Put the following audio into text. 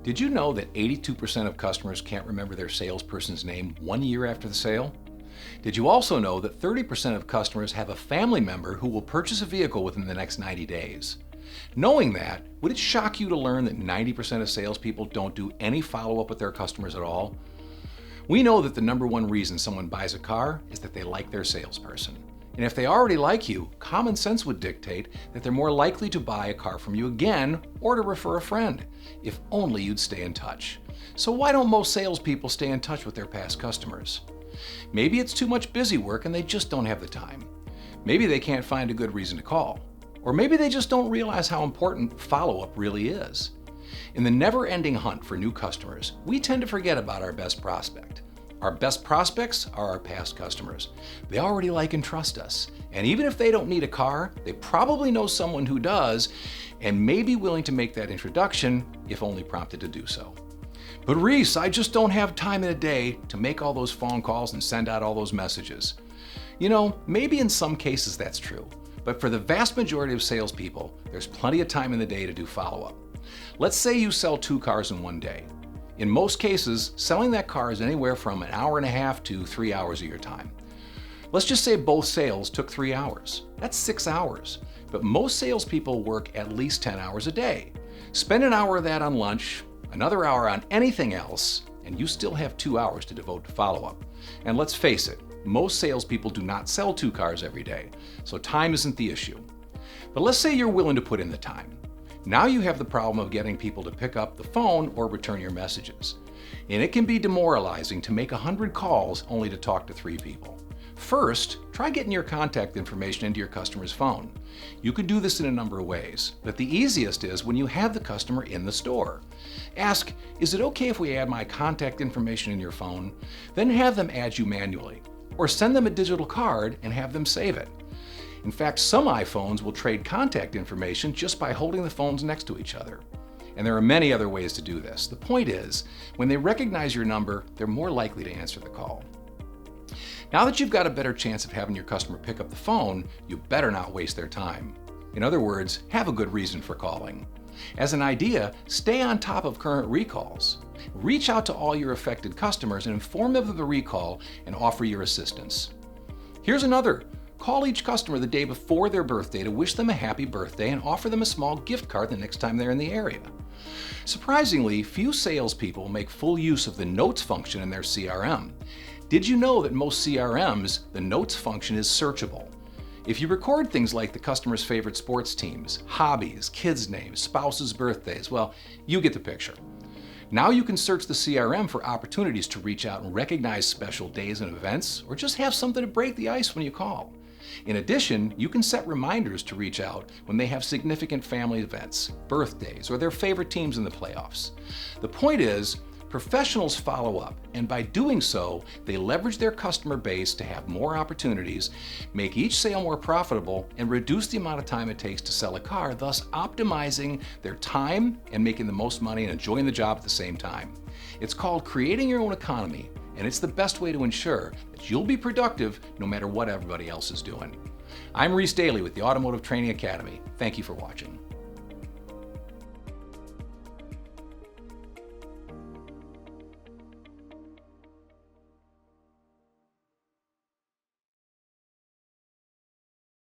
Did you know that 82% of customers can't remember their salesperson's name 1 year after the sale? Did you also know that 30% of customers have a family member who will purchase a vehicle within the next 90 days? Knowing that, would it shock you to learn that 90% of salespeople don't do any follow-up with their customers at all? We know that the number one reason someone buys a car is that they like their salesperson. And if they already like you, common sense would dictate that they're more likely to buy a car from you again or to refer a friend, if only you'd stay in touch. So why don't most salespeople stay in touch with their past customers? Maybe it's too much busy work and they just don't have the time. Maybe they can't find a good reason to call. Or maybe they just don't realize how important follow-up really is. In the never-ending hunt for new customers, we tend to forget about our best prospect. Our best prospects are our past customers. They already like and trust us. And even if they don't need a car, they probably know someone who does and may be willing to make that introduction if only prompted to do so. But Reese, I just don't have time in a day to make all those phone calls and send out all those messages. You know, maybe in some cases that's true, but for the vast majority of salespeople, there's plenty of time in the day to do follow-up. Let's say you sell 2 cars in one day. In most cases, selling that car is anywhere from an hour and a half to 3 hours of your time. Let's just say both sales took 3 hours. That's 6 hours. But most salespeople work at least 10 hours a day. Spend an hour of that on lunch, another hour on anything else, and you still have 2 hours to devote to follow-up. And let's face it, most salespeople do not sell 2 cars every day, so time isn't the issue. But let's say you're willing to put in the time. Now you have the problem of getting people to pick up the phone or return your messages. And it can be demoralizing to make 100 calls only to talk to 3 people. First, try getting your contact information into your customer's phone. You could do this in a number of ways, but the easiest is when you have the customer in the store. Ask, is it okay if we add my contact information in your phone? Then have them add you manually. Or send them a digital card and have them save it. In fact, some iPhones will trade contact information just by holding the phones next to each other. And there are many other ways to do this. The point is, when they recognize your number, they're more likely to answer the call. Now that you've got a better chance of having your customer pick up the phone, you better not waste their time. In other words, have a good reason for calling. As an idea, stay on top of current recalls. Reach out to all your affected customers and inform them of the recall and offer your assistance. Here's another. Call each customer the day before their birthday to wish them a happy birthday and offer them a small gift card the next time they're in the area. Surprisingly, few salespeople make full use of the notes function in their CRM. Did you know that most CRMs, the notes function is searchable? If you record things like the customer's favorite sports teams, hobbies, kids' names, spouses' birthdays, well, you get the picture. Now you can search the CRM for opportunities to reach out and recognize special days and events, or just have something to break the ice when you call. In addition, you can set reminders to reach out when they have significant family events, birthdays, or their favorite teams in the playoffs. The point is, professionals follow up, and by doing so, they leverage their customer base to have more opportunities, make each sale more profitable, and reduce the amount of time it takes to sell a car, thus optimizing their time and making the most money and enjoying the job at the same time. It's called creating your own economy, and it's the best way to ensure that you'll be productive no matter what everybody else is doing. I'm Reese Dailey with the Automotive Training Academy. Thank you for watching.